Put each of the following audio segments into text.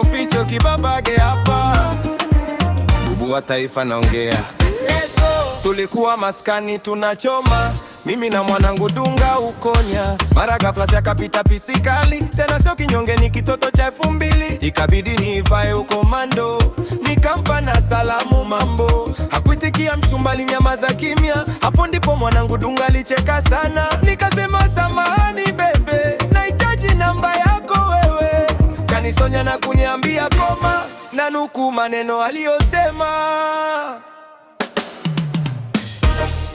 Official Kibabage hapa, bubu wa taifa naongea. Tulikuwa maskani tunachoma, mimi na mwanangu Dunga ukonya. Mara ghafla yakapita pisikali, tena sio kinyonge, ni kitoto cha 2000. Ikabidi nivae ukomando, nikampa na salamu mambo. Hakuitikia mchumba, alinyamaza kimya. Hapo ndipo mwanangu Dunga alicheka sana. Nikasema samahani bebe, nahitaji namba yako wewe. Kanisonya na kuniambia koma, na nuku maneno aliyosema.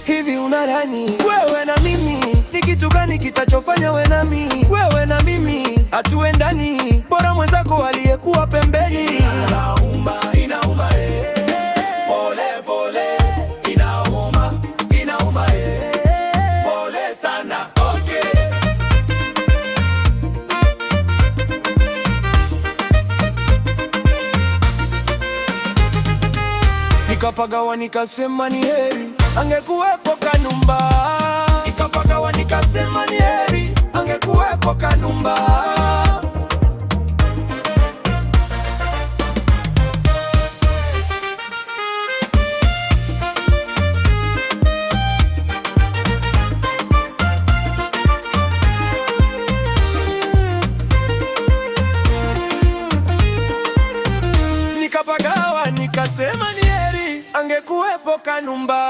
Hivi unadhani wewe na mimi ni kitu gani kitachofanya wewe na mimi? Wewe na mimi hatuendani, bora mwenzako aliyekuwa pembeni. Inauma, inauma, pole pole, inauma, inauma, pole sana. Okay. Nikapagawa nikasema ni heri angekuwepo Kanumba. Nikapagawa nikasema ni heri angekuwepo Kanumba. Nikapagawa nikasema ni heri angekuwepo Kanumba.